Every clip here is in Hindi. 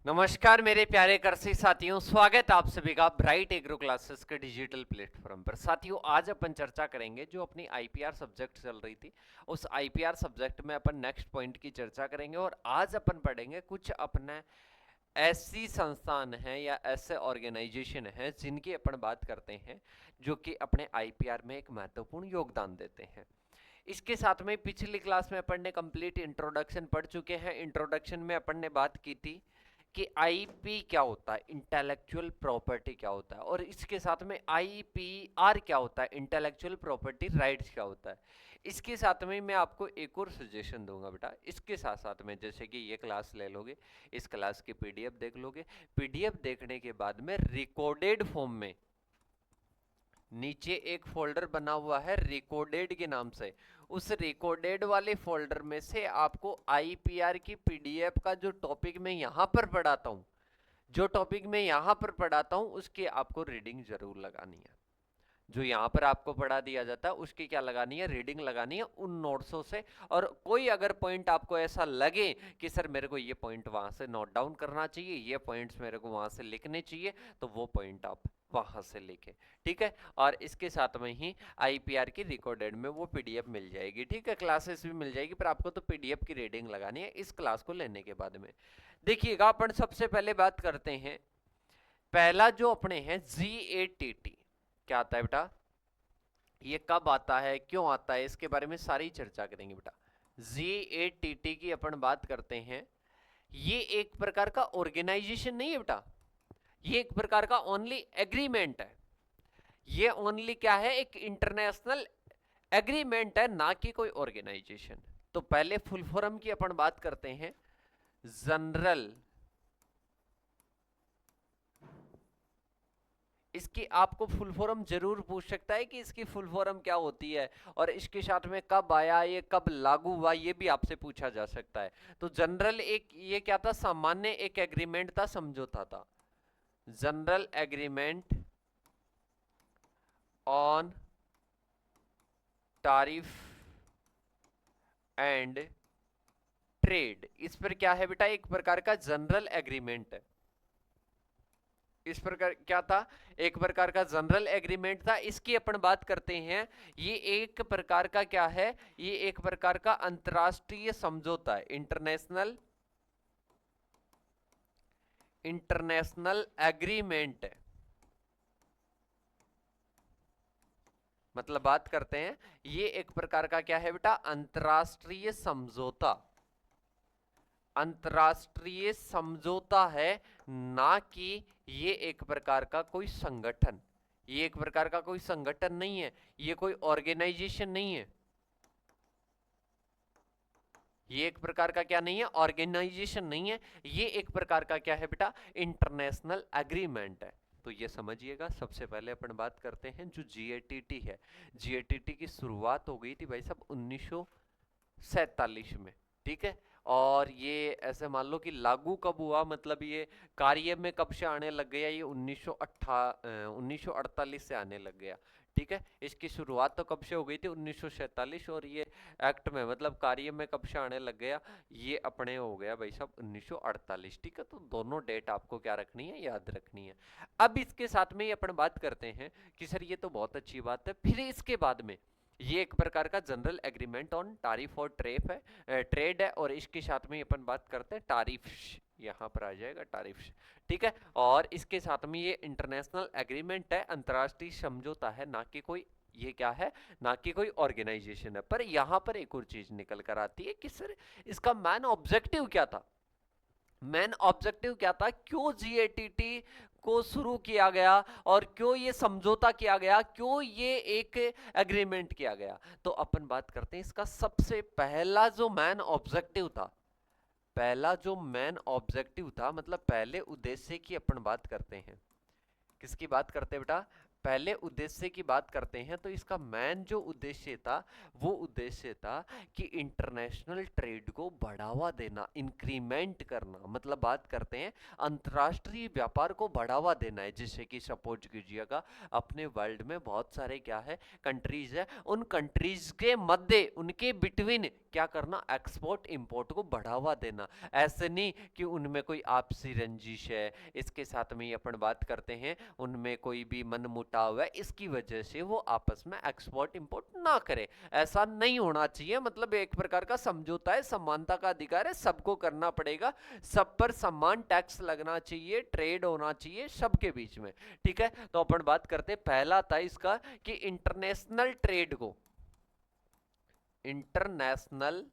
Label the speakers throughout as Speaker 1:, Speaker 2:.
Speaker 1: नमस्कार मेरे प्यारे कृषि साथियों, स्वागत है आप सभी का ब्राइट एग्रो क्लासेस के डिजिटल प्लेटफॉर्म पर। साथियों, आज अपन चर्चा करेंगे जो अपनी आईपीआर सब्जेक्ट चल रही थी, उस आईपीआर सब्जेक्ट में अपन नेक्स्ट पॉइंट की चर्चा करेंगे। और आज अपन पढ़ेंगे कुछ अपने ऐसी संस्थान हैं या ऐसे ऑर्गेनाइजेशन हैं जिनकी अपन बात करते हैं जो कि अपने आईपीआर में एक महत्वपूर्ण योगदान देते हैं। इसके साथ में पिछली क्लास में अपन ने कंप्लीट इंट्रोडक्शन पढ़ चुके हैं। इंट्रोडक्शन में अपन ने बात की थी कि आईपी क्या होता है, इंटेलेक्चुअल प्रॉपर्टी क्या होता है, और इसके साथ में आईपीआर क्या होता है, इंटेलेक्चुअल प्रॉपर्टी राइट्स क्या होता है। इसके साथ में मैं आपको एक और सजेशन दूंगा बेटा। इसके साथ साथ में जैसे कि ये क्लास ले लोगे, इस क्लास की पीडीएफ देख लोगे, पीडीएफ देखने के बाद में रिकॉर्डेड फॉर्म में नीचे एक फोल्डर बना हुआ है रिकॉर्डेड के नाम से, उस रिकॉर्डेड वाले फोल्डर में से आपको आईपीआर की पीडीएफ का जो टॉपिक मैं यहां पर पढ़ाता हूं, जो टॉपिक मैं यहां पर पढ़ाता हूं उसकी आपको रीडिंग जरूर लगानी है। जो यहाँ पर आपको पढ़ा दिया जाता है उसकी क्या लगानी है, रीडिंग लगानी है उन नोट्सों से। और कोई अगर पॉइंट आपको ऐसा लगे कि सर मेरे को ये पॉइंट वहां से नोट डाउन करना चाहिए, ये पॉइंट्स मेरे को वहां से लिखने चाहिए, तो वो पॉइंट आप वहां से लिखें। ठीक है, और इसके साथ में ही आईपीआर की रिकॉर्डेड में वो पीडीएफ मिल जाएगी। ठीक है, क्लासेस भी मिल जाएगी, पर आपको तो पीडीएफ की रीडिंग लगानी है इस क्लास को लेने के बाद में। देखिएगा, अपन सबसे पहले बात करते हैं, पहला जो अपने हैं जीएटीटी क्या आता है बेटा, ये कब आता है, क्यों आता है, इसके बारे में सारी चर्चा करेंगे बेटा। जीएटीटी की अपन बात करते हैं, ये एक प्रकार का ऑर्गेनाइजेशन नहीं है बेटा, ये एक प्रकार का ओनली एग्रीमेंट है। ये ओनली क्या है, एक इंटरनेशनल एग्रीमेंट है, ना कि कोई ऑर्गेनाइजेशन। तो पहले फुल फॉर्म की अपन बात करते हैं, जनरल, इसकी आपको फुल फॉर्म जरूर पूछ सकता है कि इसकी फुल फॉर्म क्या होती है, और इसके साथ में कब आया, ये कब लागू हुआ, ये भी आपसे पूछा जा सकता है। तो जनरल एक ये क्या था, सामान्य एक एग्रीमेंट था, समझौता था। General agreement on tariff and trade, इस पर क्या है बेटा, एक प्रकार का जनरल एग्रीमेंट है। इस प्रकार क्या था, एक प्रकार का जनरल एग्रीमेंट था। इसकी अपन बात करते हैं, ये एक प्रकार का क्या है, ये एक प्रकार का अंतरराष्ट्रीय समझौता है, इंटरनेशनल इंटरनेशनल एग्रीमेंट है। मतलब बात करते हैं, ये एक प्रकार का क्या है बेटा, अंतरराष्ट्रीय समझौता, अंतरराष्ट्रीय समझौता है, ना कि ये एक प्रकार का कोई संगठन। ये एक प्रकार का कोई संगठन नहीं है, ये कोई ऑर्गेनाइजेशन नहीं है, ये एक प्रकार का क्या नहीं है, ऑर्गेनाइजेशन नहीं है, ये एक प्रकार का क्या है बेटा, इंटरनेशनल एग्रीमेंट है। तो ये समझिएगा। सबसे पहले अपन बात करते हैं जो जीएटीटी है। जीएटीटी की शुरुआत हो गई थी भाई साहब 1947 में। ठीक है, और ये ऐसे मान लो कि लागू कब हुआ, मतलब ये कार्य में कब से आने लग गया, ये 1948 से आने लग गया। ठीक है, इसकी शुरुआत तो कब से हो गई थी, 1947, और ये एक्ट में मतलब कार्य में कब से आने लग गया, ये अपने हो गया भाई साहब 1948। ठीक है, तो दोनों डेट आपको क्या रखनी है, याद रखनी है। अब इसके साथ में ही अपन बात करते हैं कि सर ये तो बहुत अच्छी बात है, फिर इसके बाद में ये एक प्रकार का जनरल एग्रीमेंट ऑन टैरिफ और ट्रेड है, और इसके साथ में अपन बात करते हैं टैरिफ, यहाँ पर आ जाएगा टैरिफ। ठीक है, और इसके साथ में ये इंटरनेशनल एग्रीमेंट है, अंतरराष्ट्रीय समझौता है, ना कि कोई, ये क्या है, ना कि कोई ऑर्गेनाइजेशन है। पर यहां पर एक और चीज निकल कर आती है कि सर इसका मेन ऑब्जेक्टिव क्या था, मेन ऑब्जेक्टिव क्या था, क्यों जीएटीटी को शुरू किया गया, और क्यों ये समझौता किया गया, क्यों ये एक एग्रीमेंट किया गया। तो अपन बात करते हैं, इसका सबसे पहला जो मेन ऑब्जेक्टिव था, पहला जो मेन ऑब्जेक्टिव था, मतलब पहले उद्देश्य की अपन बात करते हैं, किसकी बात करते हैं बेटा, पहले उद्देश्य की बात करते हैं तो इसका मेन जो उद्देश्य था वो उद्देश्य था कि इंटरनेशनल ट्रेड को बढ़ावा देना, इंक्रीमेंट करना, मतलब बात करते हैं अंतर्राष्ट्रीय व्यापार को बढ़ावा देना है। जैसे कि सपोज कीजिएगा अपने वर्ल्ड में बहुत सारे क्या है कंट्रीज है, उन कंट्रीज के मध्य उनके बिटवीन क्या करना, एक्सपोर्ट इंपोर्ट को बढ़ावा देना। ऐसे नहीं कि उनमें कोई आपसी रंजिश है, इसके साथ में ही अपन बात करते हैं उनमें कोई भी मनमुटाव है, इसकी वजह से वो आपस में एक्सपोर्ट इंपोर्ट ना करे। ऐसा नहीं होना चाहिए, मतलब एक प्रकार का समझौता है, समानता का अधिकार है, सबको करना पड़ेगा, सब पर समान टैक्स लगना चाहिए, ट्रेड होना चाहिए सबके बीच में। ठीक है, तो अपन बात करते हैं, पहला था इसका कि इंटरनेशनल ट्रेड को, इंटरनेशनल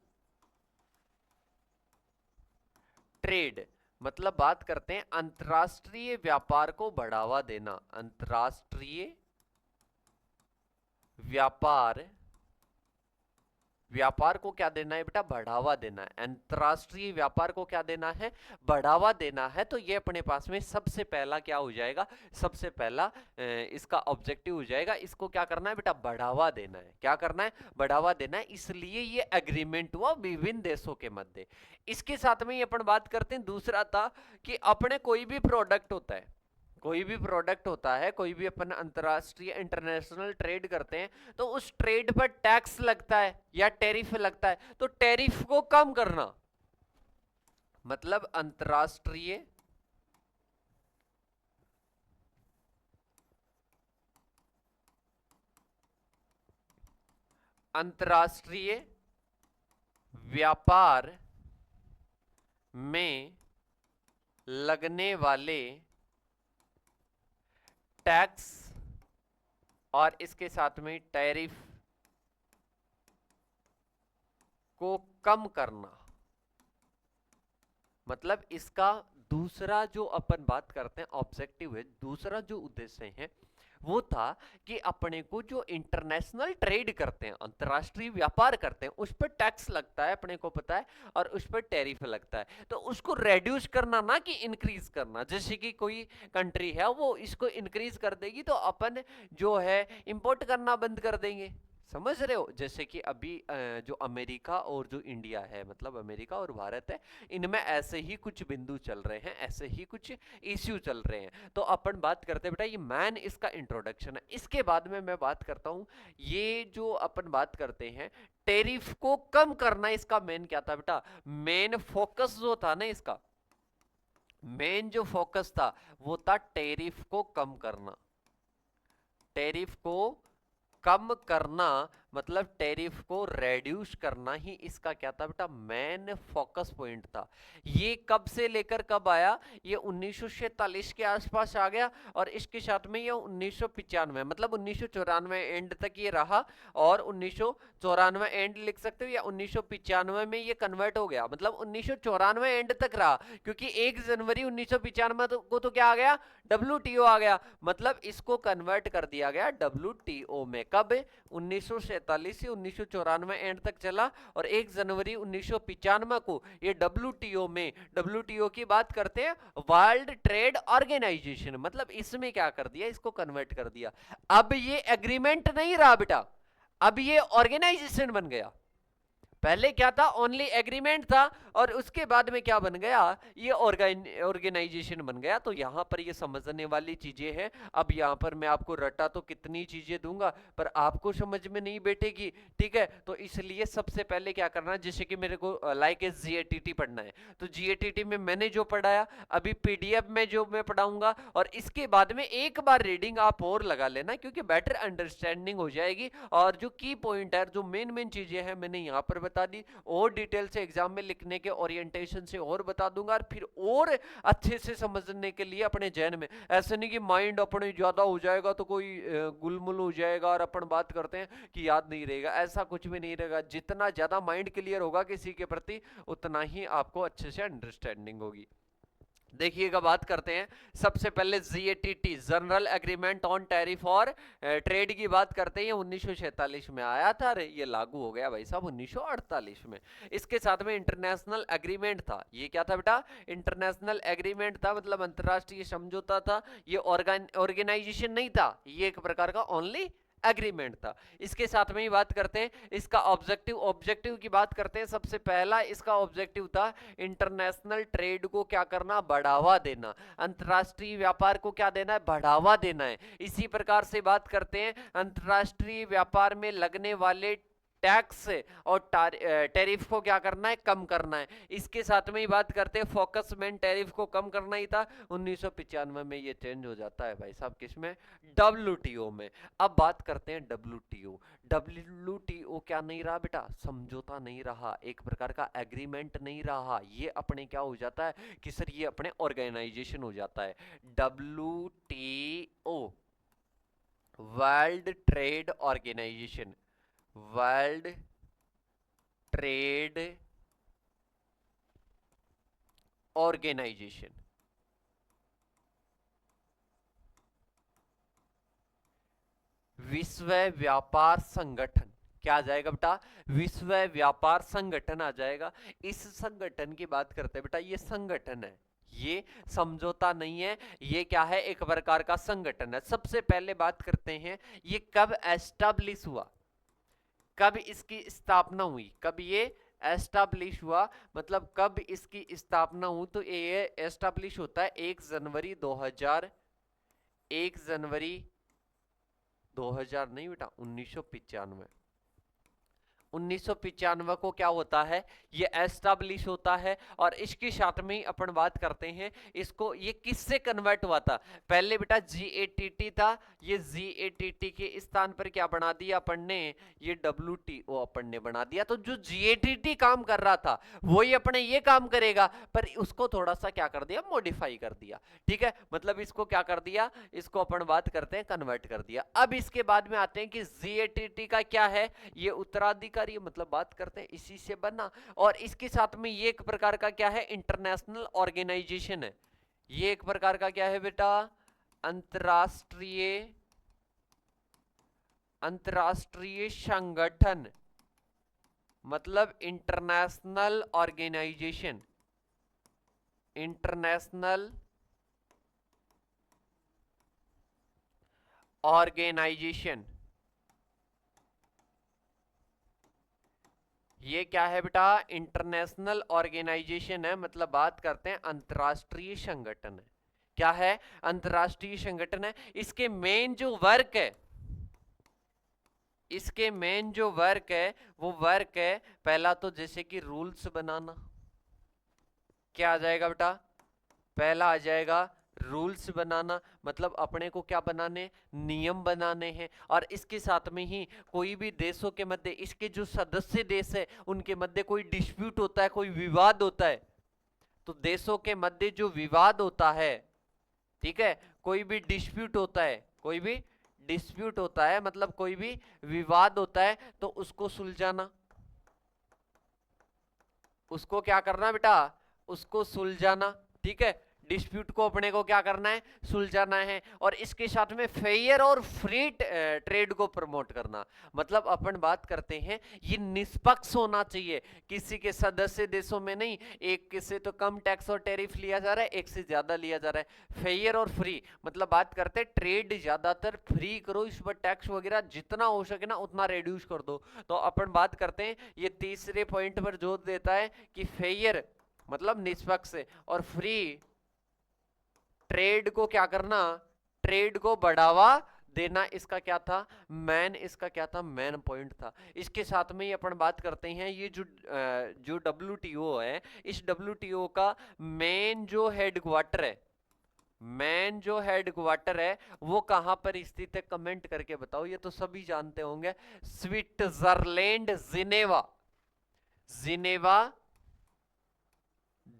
Speaker 1: ट्रेड मतलब बात करते हैं अंतरराष्ट्रीय व्यापार को बढ़ावा देना, अंतरराष्ट्रीय व्यापार, व्यापार को क्या देना है बेटा, बढ़ावा देना है। अंतरराष्ट्रीय व्यापार को क्या देना है, बढ़ावा देना है। तो ये अपने पास में सबसे पहला क्या हो जाएगा, सबसे पहला इसका ऑब्जेक्टिव हो जाएगा, इसको क्या करना है बेटा, बढ़ावा देना है। क्या करना है, बढ़ावा देना है, इसलिए ये एग्रीमेंट हुआ विभिन्न देशों के मध्य। इसके साथ में अपन बात करते हैं, दूसरा था कि अपने कोई भी प्रोडक्ट होता है, कोई भी प्रोडक्ट होता है, कोई भी अपन अंतरराष्ट्रीय इंटरनेशनल ट्रेड करते हैं तो उस ट्रेड पर टैक्स लगता है या टैरिफ लगता है, तो टैरिफ को कम करना, मतलब अंतरराष्ट्रीय अंतरराष्ट्रीय व्यापार में लगने वाले टैक्स और इसके साथ में टैरिफ को कम करना। मतलब इसका दूसरा जो अपन बात करते हैं ऑब्जेक्टिव है, दूसरा जो उद्देश्य है वो था कि अपने को जो इंटरनेशनल ट्रेड करते हैं, अंतरराष्ट्रीय व्यापार करते हैं, उस पर टैक्स लगता है, अपने को पता है, और उस पर टैरिफ लगता है, तो उसको रेड्यूस करना, ना कि इंक्रीज करना। जैसे कि कोई कंट्री है वो इसको इंक्रीज कर देगी तो अपन जो है इंपोर्ट करना बंद कर देंगे, समझ रहे हो। जैसे कि अभी जो अमेरिका और जो इंडिया है, मतलब अमेरिका और भारत है, इनमें ऐसे ही कुछ बिंदु चल रहे हैं, ऐसे ही कुछ इश्यू चल रहे हैं। तो अपन बात करते हैं बेटा, ये मैन इसका इंट्रोडक्शन है। इसके बाद में मैं बात करता हूं, ये जो अपन बात करते हैं टेरिफ को कम करना, इसका मेन क्या था बेटा, मेन फोकस जो था ना, इसका मेन जो फोकस था वो था टेरिफ को कम करना, टेरिफ को कम करना, मतलब टैरिफ को रेड्यूस करना ही इसका क्या था बेटा, मेन फोकस पॉइंट था। ये कब से लेकर कब आया, ये 1947 के आसपास आ गया, और इसके साथ में ये 1995 मतलब 1994 एंड तक ये रहा, और 1994 एंड लिख सकते हो, या 1995 में ये कन्वर्ट हो गया, मतलब 1994 एंड तक रहा, क्योंकि 1 जनवरी 1995 को तो क्या आ गया, WTO आ गया, मतलब इसको कन्वर्ट कर दिया गया WTO में। कब, 1947 से 1994 एंड तक चला, और 1 जनवरी 1995 को ये WTO में, WTO की बात करते हैं वर्ल्ड ट्रेड ऑर्गेनाइजेशन, मतलब इसमें क्या कर दिया, इसको कन्वर्ट कर दिया। अब ये एग्रीमेंट नहीं रहा बेटा, अब ये ऑर्गेनाइजेशन बन गया। पहले क्या था, ओनली एग्रीमेंट था, और उसके बाद में क्या बन गया, ये ऑर्गेनाइजेशन बन गया। तो यहां पर ये समझने वाली चीजें हैं। अब यहां पर मैं आपको रटा तो कितनी चीजें दूंगा, पर आपको समझ में नहीं बैठेगी, ठीक है। तो इसलिए सबसे पहले क्या करना है, जैसे कि मेरे को लाइक GATT पढ़ना है, तो GATT में मैंने जो पढ़ाया, अभी PDF में जो मैं पढ़ाऊंगा, और इसके बाद में एक बार रीडिंग आप और लगा लेना, क्योंकि बेटर अंडरस्टैंडिंग हो जाएगी। और जो की पॉइंट है, जो मेन मेन चीजें हैं, मैंने यहाँ पर बता दी, और डिटेल से एग्जाम में लिखने के ओरिएंटेशन से और बता दूंगा, और फिर और अच्छे से समझने के लिए अपने जहन में, ऐसे नहीं कि माइंड अपने ज्यादा हो जाएगा तो कोई गुलमुल हो जाएगा और अपन बात करते हैं कि याद नहीं रहेगा, ऐसा कुछ भी नहीं रहेगा। जितना ज्यादा माइंड क्लियर होगा किसी के प्रति, उतना ही आपको अच्छे से अंडरस्टैंडिंग होगी। देखिएगा, बात करते हैं सबसे पहले GATT, general agreement on tariff और ट्रेड की बात करते हैं। ये 1946 में आया था, अरे ये लागू हो गया भाई साहब 1948 में। इसके साथ में इंटरनेशनल एग्रीमेंट था। ये क्या था बेटा? इंटरनेशनल एग्रीमेंट था, मतलब अंतरराष्ट्रीय समझौता था। ये ऑर्गेनाइजेशन नहीं था, ये एक प्रकार का ओनली एग्रीमेंट था। इसके साथ में ही बात करते हैं इसका ऑब्जेक्टिव। ऑब्जेक्टिव की बात करते हैं, सबसे पहला इसका ऑब्जेक्टिव था इंटरनेशनल ट्रेड को क्या करना? बढ़ावा देना। अंतरराष्ट्रीय व्यापार को क्या देना है? बढ़ावा देना है। इसी प्रकार से बात करते हैं अंतरराष्ट्रीय व्यापार में लगने वाले टैक्स और टैरिफ को क्या करना है? कम करना है। इसके साथ में ही बात करते हैं फोकस मैन टैरिफ को कम करना ही था। 1995 में ये चेंज हो जाता है भाई साहब, किसमें? डब्ल्यूटीओ में। अब बात करते हैं डब्ल्यूटीओ। डब्ल्यूटीओ क्या नहीं रहा बेटा? समझौता नहीं रहा, एक प्रकार का एग्रीमेंट नहीं रहा। ये अपने क्या हो जाता है कि सर ये अपने ऑर्गेनाइजेशन हो जाता है। WTO, world trade organization, world trade organization. विश्व व्यापार संगठन। क्या आ जाएगा बेटा? विश्व व्यापार संगठन आ जाएगा। इस संगठन की बात करते हैं बेटा, ये संगठन है, ये समझौता नहीं है। ये क्या है? एक प्रकार का संगठन है। सबसे पहले बात करते हैं ये कब एस्टैब्लिश हुआ, कब इसकी स्थापना हुई, कब ये एस्टैब्लिश हुआ, मतलब कब इसकी स्थापना हुई। तो ये एस्टैब्लिश होता है 1 जनवरी 2000, 1 जनवरी 2000 नहीं बेटा, 1995। 1995 को क्या होता है? ये एस्टैब्लिश होता है। और इसके साथ में ही अपन बात करते हैं इसको, ये किससे कन्वर्ट हुआ था? पहले बेटा जीएटीटी था, ये जीएटीटी के स्थान पर क्या बना दिया अपन ने? ये डब्ल्यूटीओ अपन ने बना दिया। तो जो जीएटीटी काम कर रहा था वही अपने ये काम करेगा, पर उसको थोड़ा सा क्या कर दिया? मॉडिफाई कर दिया। ठीक है, मतलब इसको क्या कर दिया? इसको अपन बात करते हैं कन्वर्ट कर दिया। अब इसके बाद में आते हैं कि जीएटीटी का क्या है? ये उत्तराधिकारी, मतलब बात करते हैं इसी से बना। और इसके साथ में ये एक प्रकार का क्या है? इंटरनेशनल ऑर्गेनाइजेशन है। ये एक प्रकार का क्या है बेटा? अंतरराष्ट्रीय, अंतरराष्ट्रीय संगठन, मतलब इंटरनेशनल ऑर्गेनाइजेशन, इंटरनेशनल ऑर्गेनाइजेशन। ये क्या है बेटा? इंटरनेशनल ऑर्गेनाइजेशन है, मतलब बात करते हैं अंतरराष्ट्रीय संगठन है। क्या है? अंतरराष्ट्रीय संगठन है। इसके मेन जो वर्क है, इसके मेन जो वर्क है वो वर्क है पहला तो जैसे कि रूल्स बनाना। क्या आ जाएगा बेटा? पहला आ जाएगा रूल्स बनाना, मतलब अपने को क्या बनाने? नियम बनाने हैं। और इसके साथ में ही कोई भी देशों के मध्य, इसके जो सदस्य देश है उनके मध्य कोई डिस्प्यूट होता है, कोई विवाद होता है, तो देशों के मध्य जो विवाद होता है, ठीक है, कोई भी डिस्प्यूट होता है, कोई भी डिस्प्यूट होता है, मतलब कोई भी विवाद होता है, तो उसको सुलझाना। उसको क्या करना बेटा? उसको सुलझाना। ठीक है, डिस्प्यूट को अपने को क्या करना है? सुलझाना है। और इसके साथ में फेयर और फ्री ट्रेड को प्रमोट करना, मतलब अपन बात करते हैं ये निष्पक्ष होना चाहिए, किसी के सदस्य देशों में नहीं, एक से तो कम टैक्स और टैरिफ लिया जा रहा है, एक से ज्यादा लिया जा रहा है। फेयर और फ्री, मतलब बात करते हैं ट्रेड ज्यादातर फ्री करो, इस पर टैक्स वगैरह जितना हो सके ना उतना रिड्यूस कर दो। तो अपन बात करते हैं ये तीसरे पॉइंट पर जोर देता है कि फेयर मतलब निष्पक्ष और फ्री ट्रेड को क्या करना? ट्रेड को बढ़ावा देना, इसका क्या था? मैन, इसका क्या था? मैन पॉइंट था। इसके साथ में ही अपन बात करते हैं ये जो डब्ल्यूटीओ है, इस डब्ल्यूटीओ का मेन जो हेडक्वार्टर है, मेन जो हेडक्वार्टर है वो कहां पर स्थित है? कमेंट करके बताओ, ये तो सभी जानते होंगे, Switzerland, Geneva, Geneva,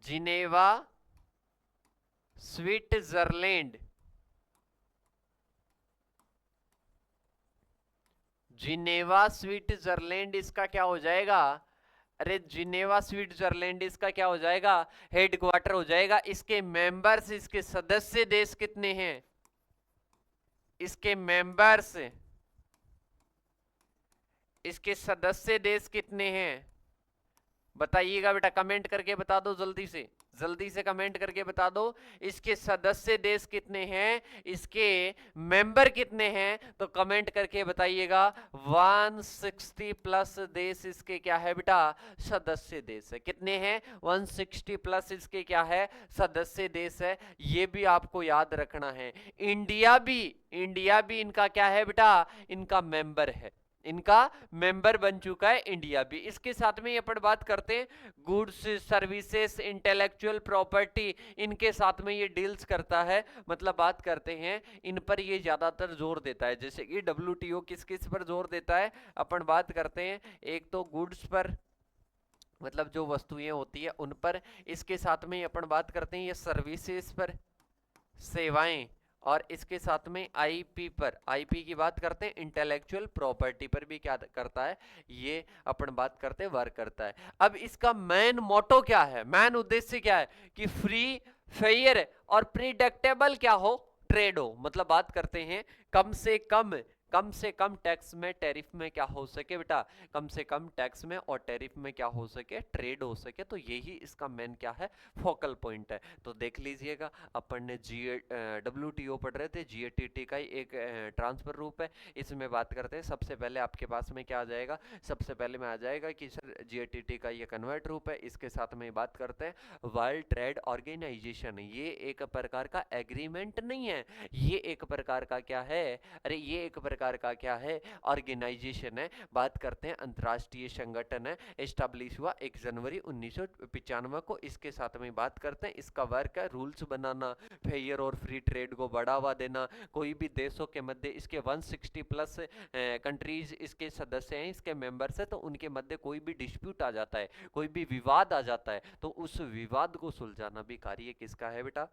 Speaker 1: Geneva, Switzerland, Geneva Switzerland, इसका क्या हो जाएगा? अरे जिनेवा स्विट्जरलैंड इसका क्या हो जाएगा, हेडक्वार्टर हो जाएगा। इसके मेंबर्स, इसके सदस्य देश कितने हैं, इसके मेंबर्स, इसके सदस्य देश कितने हैं, बताइएगा बेटा, कमेंट करके बता दो जल्दी से, जल्दी से कमेंट करके बता दो। इसके सदस्य देश कितने हैं, इसके मेंबर कितने हैं, तो कमेंट करके बताइएगा। 160 प्लस देश इसके क्या है बेटा, सदस्य देश है। कितने हैं, 160 प्लस इसके क्या है, सदस्य देश है। ये भी आपको याद रखना है। इंडिया भी इनका क्या है बेटा, इनका मेंबर है, इनका मेंबर बन चुका है इंडिया भी। इसके साथ में अपन बात करते हैं गुड्स, सर्विसेज, इंटेलेक्चुअल प्रॉपर्टी, इनके साथ में ये डील्स करता है, मतलब बात करते हैं इन पर ये ज्यादातर जोर देता है। जैसे कि डब्ल्यूटीओ किस किस पर जोर देता है, अपन बात करते हैं एक तो गुड्स पर, मतलब जो वस्तुएं होती है उन पर। इसके साथ में अपन बात करते हैं ये सर्विसेज पर, सेवाएं, और इसके साथ में आईपी पर, आईपी की बात करते हैं, इंटेलेक्चुअल प्रॉपर्टी पर भी क्या करता है, ये अपन बात करते हैं वर्क करता है। अब इसका मेन मोटो क्या है, मेन उद्देश्य क्या है, कि फ्री, फेयर और प्रिडिक्टेबल क्या हो, ट्रेड हो। मतलब बात करते हैं कम से कम टैक्स में, टैरिफ में क्या हो सके बेटा, कम से कम टैक्स में और टैरिफ में क्या हो सके, ट्रेड हो सके। तो यही इसका मेन क्या है, फोकल पॉइंट है। तो देख लीजिएगा, अपन ने डब्ल्यूटीओ पढ़ रहे थे, जीएटीटी का ही एक ट्रांसफर रूप है। इसमें बात करते हैं, सबसे पहले आपके पास में क्या आ जाएगा, सबसे पहले में आ जाएगा कि सर जीएटीटी का ये कन्वर्ट रूप है। इसके साथ में बात करते हैं वर्ल्ड ट्रेड ऑर्गेनाइजेशन, ये एक प्रकार का एग्रीमेंट नहीं है, ये एक प्रकार का क्या है, अरे ये एक प्रकार का क्या है, ऑर्गेनाइजेशन है। बात करते हैं अंतरराष्ट्रीय संगठन है, एस्टैब्लिश हुआ 1 जनवरी 1995 को। इसके साथ में बात करते हैं इसका वर्क है रूल्स बनाना, फेयर और फ्री ट्रेड को बढ़ावा देना। कोई भी देशों के मध्य, इसके 160 प्लस कंट्रीज इसके सदस्य हैं, इसके मेंबर्स हैं, तो उनके मध्य कोई भी डिस्प्यूट आ जाता है, कोई भी विवाद आ जाता है, तो उस विवाद को सुलझाना भी कार्य किसका है बेटा,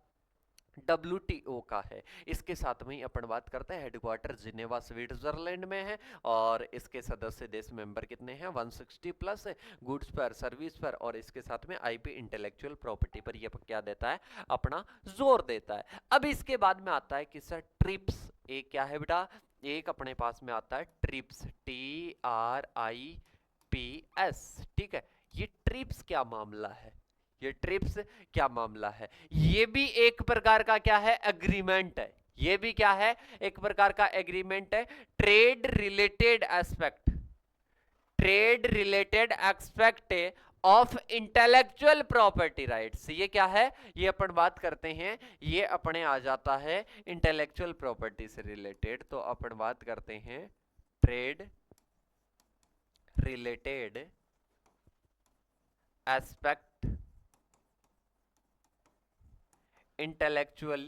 Speaker 1: डब्ल्यूटीओ का है। इसके साथ में ही अपन बात करते हैं हेडक्वार्टर जिनेवा स्विट्जरलैंड में है, और इसके सदस्य देश मेंबर कितने हैं, 160 प्लस, गुड्स पर, सर्विस पर, और इसके साथ में आईपी इंटेलेक्चुअल प्रॉपर्टी पर ये क्या देता है, अपना जोर देता है। अब इसके बाद में आता है कि सर ट्रिप्स, एक क्या है बेटा, एक अपने पास में आता है ट्रिप्स, TRIPS, ठीक है। ये ट्रिप्स क्या मामला है, ये ट्रिप्स क्या मामला है, ये भी एक प्रकार का क्या है, एग्रीमेंट है। ये भी क्या है, एक प्रकार का एग्रीमेंट है। Trade related aspect, trade related aspect of intellectual property rights, ये क्या है, ये अपन बात करते हैं, ये अपने आ जाता है इंटेलेक्चुअल प्रॉपर्टी से रिलेटेड। तो अपन बात करते हैं trade related aspect intellectual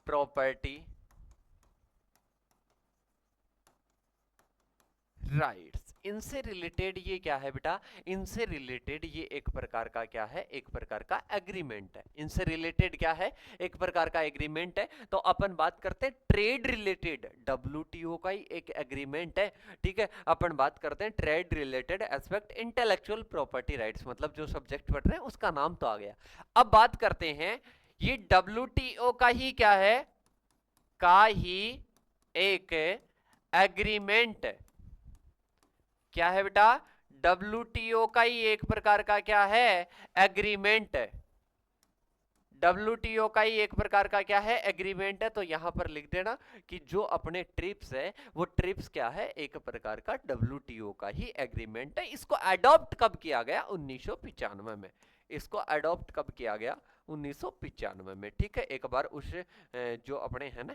Speaker 1: property rights. इनसे रिलेटेड ये क्या है बेटा, इनसे रिलेटेड ये एक प्रकार का क्या है, एक प्रकार का एग्रीमेंट है। इनसे रिलेटेड क्या है, एक प्रकार का एग्रीमेंट है। तो अपन बात करते हैं ट्रेड रिलेटेड, डब्ल्यूटीओ का ही एक एग्रीमेंट है, ठीक है। अपन बात करते हैं trade related aspect intellectual property rights, मतलब जो सब्जेक्ट पढ़ रहे हैं उसका नाम तो आ गया। अब बात करते हैं ये डब्ल्यूटीओ का ही क्या है, का ही एक एग्रीमेंट है। क्या है बेटा, डब्ल्यूटीओ का ही एक प्रकार का क्या है, एग्रीमेंट है। डब्ल्यूटीओ का ही एक प्रकार का क्या है, एग्रीमेंट है। तो यहां पर लिख देना कि जो अपने ट्रिप्स है, वो ट्रिप्स क्या है, एक प्रकार का डब्ल्यूटीओ का ही एग्रीमेंट है। इसको अडॉप्ट कब किया गया, 1995 में। इसको अडॉप्ट कब किया गया, 1995 में, ठीक है। एक बार उस जो अपने है ना,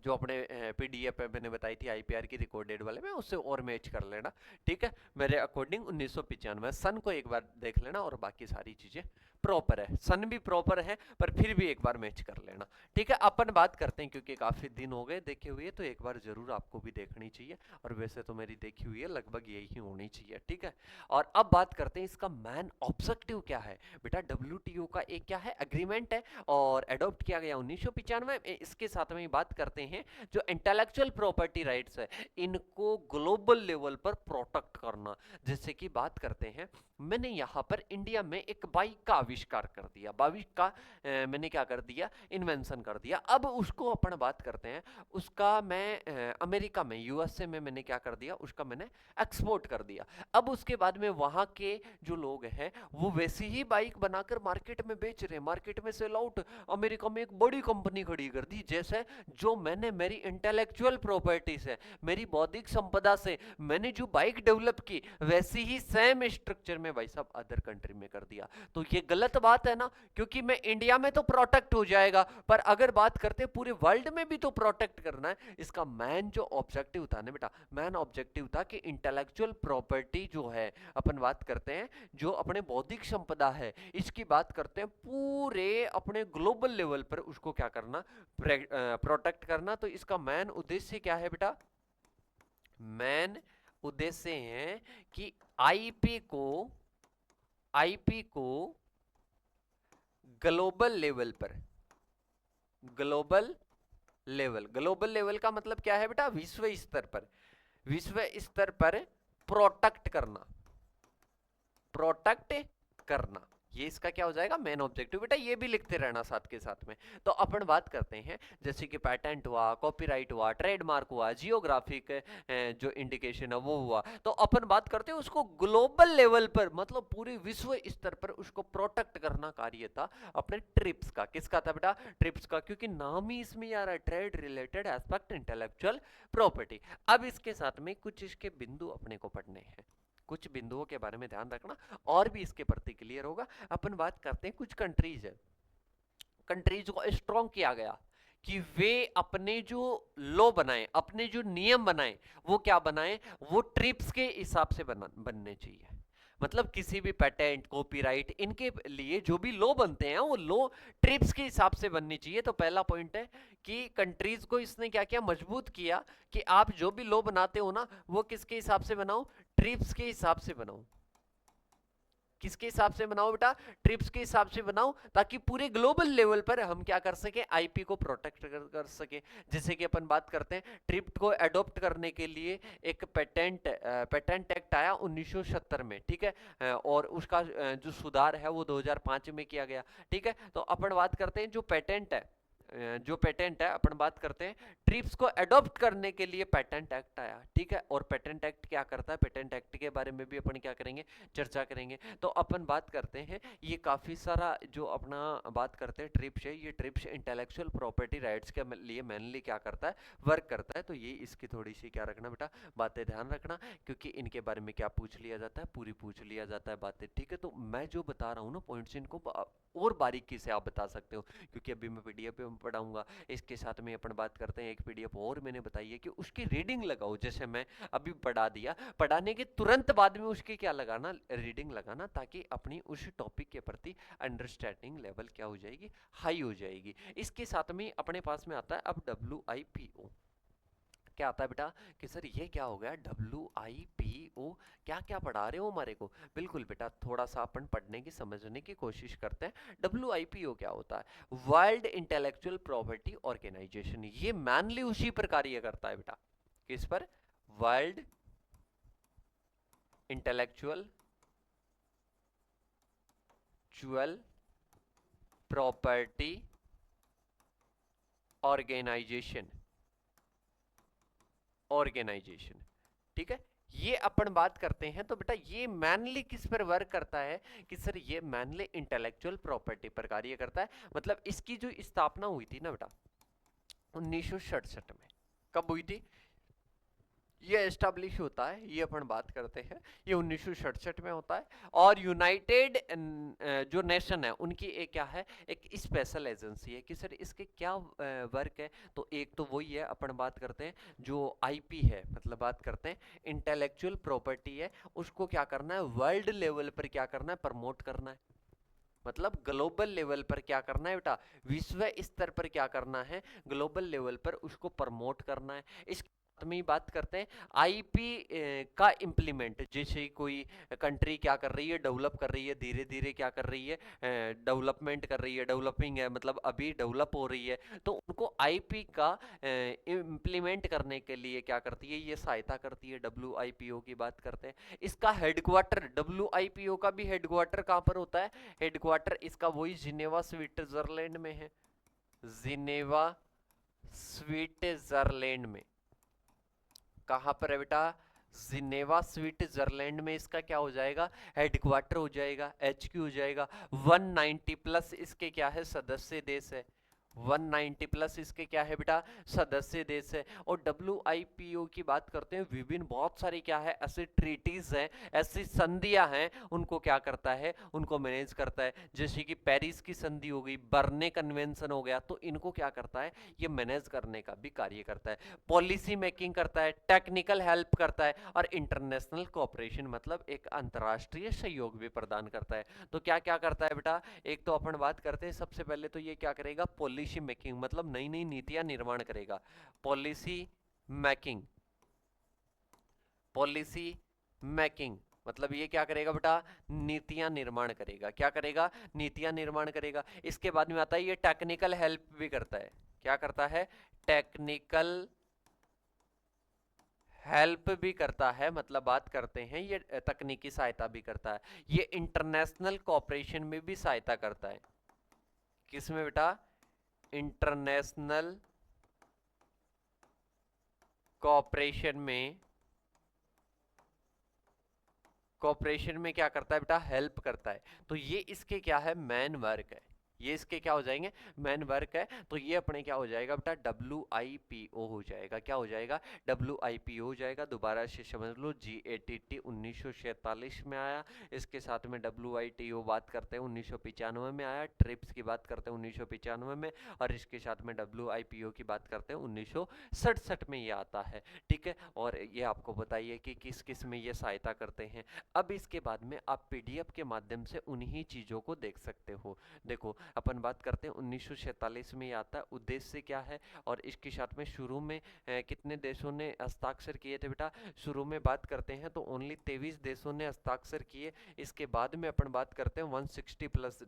Speaker 1: जो अपने पीडीएफ पे मैंने बताई थी आईपीआर की रिकॉर्डेड वाले में, उससे और मैच कर लेना, ठीक है। मेरे अकॉर्डिंग 1995 सन को एक बार देख लेना, और बाकी सारी चीजें प्रॉपर है, सन भी प्रॉपर है, पर फिर भी एक बार मैच कर लेना, ठीक है। अपन बात करते हैं, क्योंकि काफी दिन हो गए देखे हुए, तो एक बार जरूर आपको भी देखनी चाहिए, और वैसे तो मेरी देखी हुई है, लगभग यही होनी चाहिए, ठीक है। और अब बात करते हैं इसका मेन ऑब्जेक्टिव क्या है बेटा। डब्ल्यूटीओ का एक क्या है, एग्रीमेंट है, और एडॉप्ट किया गया 1995 में। इसके साथ में बात करते हैं जो इंटेलेक्चुअल प्रॉपर्टी राइट्स है इनको ग्लोबल लेवल पर प्रोटेक्ट करना। जैसे कि बात करते हैं, मैंने यहाँ पर इंडिया में एक बाइक का आविष्कार कर दिया, बाइक का मैंने क्या कर दिया, इन्वेंशन कर दिया। अब उसको अपन बात करते हैं, उसका मैं अमेरिका में, यूएसए में मैंने क्या कर दिया, उसका मैंने एक्सपोर्ट कर दिया। अब उसके बाद में वहां के जो लोग हैं वो वैसी ही बाइक बनाकर मार्केट में बेच रहे हैं, मार्केट में सेल आउट। अमेरिका में एक बड़ी कंपनी खड़ी कर दी, जैसे जो मैंने मेरी इंटेलेक्चुअल प्रॉपर्टी से, मेरी बौद्धिक संपदा से मैंने जो बाइक डेवलप की, वैसी ही सेम स्ट्रक्चर में भाई साहब अदर कंट्री में कर दिया। तो ये गलत बात है ना, क्योंकि मैं इंडिया में तो प्रोटेक्ट हो जाएगा, पर अगर बात करते हैं पूरे वर्ल्ड में भी तो प्रोटेक्ट करना है। इसका मेन जो ऑब्जेक्टिव था ना बेटा, मेन ऑब्जेक्टिव था कि इंटेलेक्चुअल प्रॉपर्टी जो है, अपन बात करते हैं जो अपने बौद्धिक संपदा है, इसकी बात करते हैं पूरे अपने ग्लोबल लेवल पर उसको क्या करना, प्रोटेक्ट करना। तो इसका मेन उद्देश्य क्या है बेटा, मेन उद्देश्य है कि आईपी को ग्लोबल लेवल पर, ग्लोबल लेवल का मतलब क्या है बेटा, विश्व स्तर पर, विश्व स्तर पर प्रोटेक्ट करना, ये इसका क्या हो जाएगा, मेन ऑब्जेक्टिव। बेटा ये भी लिखते रहना साथ के साथ में। तो अपन बात करते हैं जैसे कि पेटेंट हुआ, कॉपीराइट हुआ, ट्रेडमार्क हुआ, जियोग्राफिक जो इंडिकेशन है वो हुआ, तो अपन बात करते हैं उसको ग्लोबल लेवल पर, मतलब पूरे विश्व स्तर पर उसको प्रोटेक्ट करना कार्य था अपने ट्रिप्स का। किसका था बेटा, ट्रिप्स का, क्योंकि नाम ही इसमें आ रहा है, trade related aspect intellectual property. अब इसके साथ में कुछ इसके बिंदु अपने को पढ़ने हैं, कुछ बिंदुओं के बारे में ध्यान रखना और भी इसके प्रति क्लियर होगा। अपन बात करते हैं कुछ कंट्रीज है, कंट्रीज को स्ट्रॉन्ग किया गया कि वे अपने जो लॉ बनाए, अपने जो नियम बनाए, वो क्या बनाए, वो ट्रिप्स के हिसाब से बनने चाहिए। मतलब किसी भी पेटेंट, कॉपीराइट, इनके लिए जो भी लॉ बनते हैं वो लॉ ट्रिप्स के हिसाब से बननी चाहिए। तो पहला पॉइंट है कि कंट्रीज को इसने क्या किया, मजबूत किया कि आप जो भी लॉ बनाते हो ना, वो किसके हिसाब से बनाओ, ट्रिप्स के हिसाब से बनाओ। किसके हिसाब से बनाओ बेटा, ट्रिप्स के हिसाब से बनाओ, ताकि पूरे ग्लोबल लेवल पर हम क्या कर सके, आईपी को प्रोटेक्ट कर सके। जैसे कि अपन बात करते हैं ट्रिप्स को अडॉप्ट करने के लिए एक पेटेंट एक्ट आया 1970 में, ठीक है, और उसका जो सुधार है वो 2005 में किया गया, ठीक है। तो अपन बात करते हैं जो पेटेंट है, अपन बात करते हैं ट्रिप्स को अडॉप्ट करने के लिए पेटेंट एक्ट आया, ठीक है। और पेटेंट एक्ट क्या करता है, पेटेंट एक्ट के बारे में भी अपन क्या करेंगे, चर्चा करेंगे। तो अपन बात करते हैं ये काफी सारा जो अपना बात करते हैं ट्रिप्स है, ये ट्रिप्स इंटेलेक्चुअल प्रॉपर्टी राइट्स के लिए मेनली क्या करता है, वर्क करता है। तो ये इसकी थोड़ी सी क्या रखना बेटा, बातें ध्यान रखना, क्योंकि इनके बारे में क्या पूछ लिया जाता है, पूरी पूछ लिया जाता है बातें, ठीक है। तो मैं जो बता रहा हूँ ना पॉइंट्स, इनको और बारीकी से आप बता सकते हो, क्योंकि अभी मैं पीडीएफ पे पढ़ाऊंगा। इसके साथ में अपन बात करते हैं एक पीडीएफ और मैंने बताई है कि उसकी रीडिंग लगाओ। जैसे मैं अभी पढ़ा दिया, पढ़ाने के तुरंत बाद में उसकी क्या लगाना, रीडिंग लगाना, ताकि अपनी उस टॉपिक के प्रति अंडरस्टैंडिंग लेवल क्या हो जाएगी, हाई हो जाएगी। इसके साथ में अपने पास में आता है अब WIPO। क्या आता है बेटा कि सर ये क्या हो गया, WIPO, क्या क्या पढ़ा रहे हो हमारे को। बिल्कुल बेटा, थोड़ा सा अपन पढ़ने की, समझने की कोशिश करते हैं। WIPO क्या होता है, वर्ल्ड इंटेलेक्चुअल प्रॉपर्टी ऑर्गेनाइजेशन। ये मैनली उसी पर कार्य करता है बेटा, किस पर, वर्ल्ड इंटेलेक्चुअल प्रॉपर्टी ऑर्गेनाइजेशन, ठीक है। ये अपन बात करते हैं तो बेटा ये मैनली किस पर वर्क करता है, कि सर ये मैनली इंटेलेक्चुअल प्रॉपर्टी पर कार्य करता है। मतलब इसकी जो स्थापना हुई थी ना बेटा 1967 में, कब हुई थी, ये एस्टेब्लिश होता है, ये अपन बात करते हैं, ये 1967 में होता है। और यूनाइटेड जो नेशन है उनकी एक क्या है, एक स्पेशल एजेंसी है कि सर इसके क्या वर्क है। तो एक तो वही है, अपन बात करते हैं जो आईपी है, मतलब बात करते हैं इंटेलेक्चुअल प्रॉपर्टी है, उसको क्या करना है, वर्ल्ड लेवल पर क्या करना है, प्रमोट करना है। मतलब ग्लोबल लेवल पर क्या करना है बेटा, विश्व स्तर पर क्या करना है, ग्लोबल लेवल पर उसको प्रमोट करना है। इस साथ में ही बात करते हैं आईपी का इम्प्लीमेंट, जैसे कोई कंट्री क्या कर रही है, डेवलप कर रही है, धीरे धीरे क्या कर रही है, डेवलपमेंट कर रही है, डेवलपिंग है, मतलब अभी डेवलप हो रही है, तो उनको आईपी का इम्प्लीमेंट करने के लिए क्या करती है, ये सहायता करती है। डब्ल्यूआईपीओ की बात करते हैं। इसका हेडक्वार्टर, डब्ल्यूआईपीओ का भी हेडक्वार्टर कहाँ पर होता है, हेडक्वार्टर इसका वही जिनेवा स्विट्जरलैंड में है, जिनेवा स्विट्जरलैंड में। कहां पर है बेटा, जिनेवा स्विट्जरलैंड में इसका क्या हो जाएगा, हेडक्वार्टर हो जाएगा, एचक्यू हो जाएगा। 190 प्लस इसके क्या है, सदस्य देश है। 190 प्लस इसके क्या है बेटा, सदस्य देश है। और डब्ल्यूआईपीओ की बात करते हैं, विभिन्न बहुत सारी क्या है ऐसे ट्रीटीज हैं, ऐसी संधियां हैं, उनको क्या करता है, उनको मैनेज करता है। जैसे कि पेरिस की संधि हो गई, बर्ने कन्वेंशन हो गया, तो इनको क्या करता है, ये मैनेज करने का भी कार्य करता है। पॉलिसी मेकिंग करता है, टेक्निकल हेल्प करता है, और इंटरनेशनल कोऑपरेशन मतलब एक अंतर्राष्ट्रीय सहयोग भी प्रदान करता है। तो क्या क्या करता है बेटा, एक तो अपन बात करते हैं, सबसे पहले तो ये क्या करेगा, पॉलिसी मेकिंग मतलब नई नई नीतियां निर्माण करेगा। पॉलिसी मेकिंग, पॉलिसी मेकिंग मतलब ये क्या करेगा बेटा, नीतियां निर्माण करेगा। क्या करेगा, नीतियां निर्माण करेगा। इसके बाद में आता है ये टेक्निकल हेल्प भी करता है। क्या करता है, टेक्निकल हेल्प भी करता है, मतलब बात करते हैं ये तकनीकी सहायता भी करता है। ये इंटरनेशनल कोऑपरेशन में भी सहायता करता है। किसमें बेटा, इंटरनेशनल कोऑपरेशन में, कोऑपरेशन में क्या करता है बेटा, हेल्प करता है। तो ये इसके क्या है, मेन वर्क है। ये इसके क्या हो जाएंगे, मेन वर्क है। तो ये अपने क्या हो जाएगा बेटा, डब्ल्यूआईपीओ हो जाएगा। क्या हो जाएगा, डब्ल्यूआईपीओ हो जाएगा। दोबारा से समझ लो, जीएटीटी 1947 में आया। इसके साथ में डब्ल्यूआईटीओ बात करते हैं 1995 में आया। ट्रिप्स की बात करते हैं 1995 में, और इसके साथ में डब्ल्यूआईपीओ की बात करते हैं 1967 में ये आता है। ठीक है, और ये आपको बताइए कि किस किस में ये सहायता करते हैं। अब इसके बाद में आप पीडीएफ के माध्यम से उन्हीं चीजों को देख सकते हो। देखो अपन बात करते हैं 1947 में ये आता है। उद्देश्य क्या है, और इसके साथ में शुरू में कितने देशों ने हस्ताक्षर किए थे बेटा, शुरू में बात करते हैं तो ओनली 23 देशों ने हस्ताक्षर किए। इसके बाद में अपन बात करते हैं 160 प्लस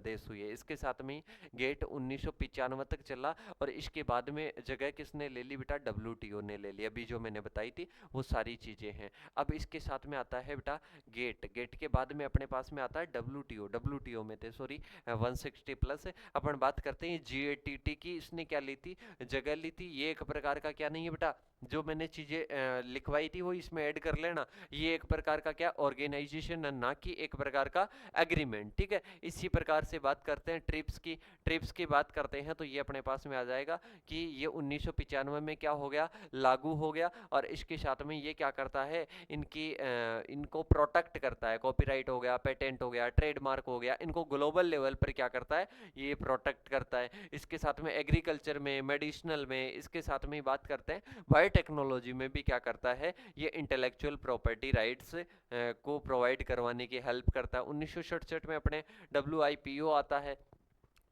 Speaker 1: देश हुए। इसके साथ में गेट 1995 तक चला, और इसके बाद में जगह किसने ले ली बेटा, डब्ल्यूटीओ ने ले ली। अभी जो मैंने बताई थी वो सारी चीजें हैं। अब इसके साथ में आता है बेटा गेट, गेट के बाद में अपने पास में आता है डब्ल्यूटीओ, डब्ल्यूटीओ में थे सॉरी 160 प्लस। अपन बात करते हैं जीएटीटी की, इसने क्या ली थी, जगह ली थी। ये एक प्रकार का क्या नहीं है बेटा, जो मैंने चीजें लिखवाई थी वो इसमें ऐड कर लेना। ये एक प्रकार का क्या, ऑर्गेनाइजेशन है, ना कि एक प्रकार का एग्रीमेंट। ठीक है, इसी प्रकार से बात करते हैं ट्रिप्स की। ट्रिप्स की बात करते हैं तो ये अपने पास में आ जाएगा कि ये 1995 में क्या हो गया, लागू हो गया। और इसके साथ में ये क्या करता है, इनको प्रोटेक्ट करता है। कॉपीराइट हो गया, पेटेंट हो गया, ट्रेडमार्क हो गया, इनको ग्लोबल लेवल पर क्या करता है, ये प्रोटेक्ट करता है। इसके साथ में एग्रीकल्चर में, मेडिसिनल में, इसके साथ में बात करते हैं बायोटेक्नोलॉजी में भी क्या करता है, ये इंटेलेक्चुअल प्रॉपर्टी राइट्स को प्रोवाइड करवाने की हेल्प करता है। 1967 में अपने डब्ल्यूआईपीओ आता है,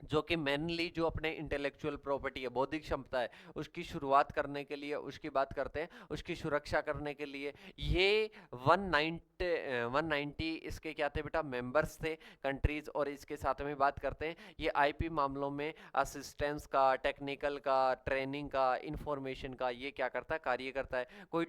Speaker 1: जो कि मेनली जो अपने इंटेलेक्चुअल प्रॉपर्टी है, बौद्धिक क्षमता है, उसकी शुरुआत करने के लिए, उसकी बात करते हैं, उसकी सुरक्षा करने के लिए ये 190 इसके क्या थे बेटा, मेंबर्स थे, कंट्रीज। और इसके साथ में बात करते हैं ये आईपी मामलों में असिस्टेंस का, टेक्निकल का, ट्रेनिंग का, इंफॉर्मेशन का ये क्या करता है, कार्य करता है। कोई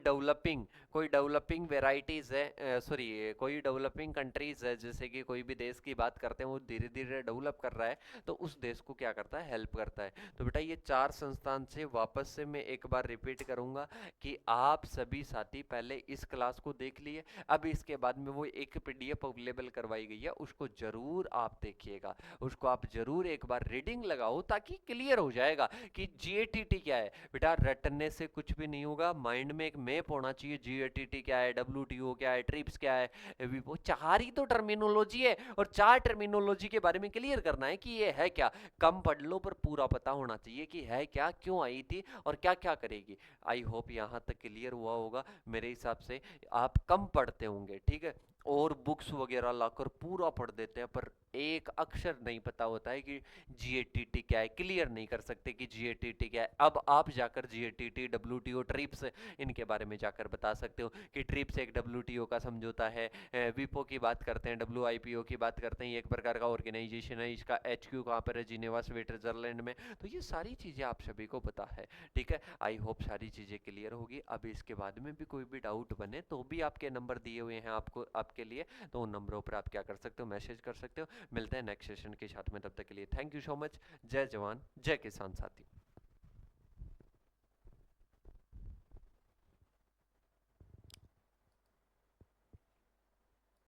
Speaker 1: डेवलपिंग वेराइटीज है, सॉरी कोई डेवलपिंग कंट्रीज है, जैसे कि कोई भी देश की बात करते हैं वो धीरे धीरे डेवलप कर रहा है, तो उस देश को क्या करता है, हेल्प करता है। तो बेटा ये चार संस्थान से वापस से मैं एक बार रिपीट करूंगा कि आप सभी साथी पहले इस क्लास को देख लिए। अब इसके बाद में वो एक पीडीएफ अवेलेबल करवाई गई है, उसको जरूर आप देखिएगा, उसको आप जरूर एक बार रीडिंग लगाओ, ताकि क्लियर हो जाएगा कि जीएटीटी क्या है। बेटा रटने से कुछ भी नहीं होगा, माइंड में एक मैप होना चाहिए, जीएटीटी क्या है, डब्ल्यूटीओ क्या है, ट्रिप्स क्या है, वो चार ही तो टर्मिनोलॉजी है, और चार टर्मिनोलॉजी के बारे में क्लियर करना है कि ये है क्या। कम पढ़ लो पर पूरा पता होना चाहिए कि है क्या, क्यों आई थी, और क्या क्या करेगी। आई होप यहां तक क्लियर हुआ होगा। मेरे हिसाब से आप कम पढ़ते होंगे, ठीक है। और बुक्स वगैरह लाकर पूरा पढ़ देते हैं, पर एक अक्षर नहीं पता होता है कि जीएटीटी क्या है, क्लियर नहीं कर सकते कि जीएटीटी क्या है। अब आप जाकर जीएटीटी, डब्ल्यूटीओ, ट्रिप्स इनके बारे में जाकर बता सकते हो कि ट्रिप्स एक डब्ल्यूटीओ का समझौता है, विपो की बात करते हैं, डब्ल्यूआईपीओ की बात करते हैं, ये एक प्रकार का ऑर्गेनाइजेशन है, इसका एचक्यू कहाँ पर है, जिनेवा स्विट्जरलैंड में। तो ये सारी चीज़ें आप सभी को पता है, ठीक है। आई होप सारी चीज़ें क्लियर होगी। अब इसके बाद में भी कोई भी डाउट बने तो भी आपके नंबर दिए हुए हैं आपको, आपके लिए, तो उन नंबरों पर आप क्या कर सकते हो, मैसेज कर सकते हो। मिलते हैं नेक्स्ट सेशन के साथ में, तब तक के लिए थैंक यू सो मच। जय जवान जय किसान साथी।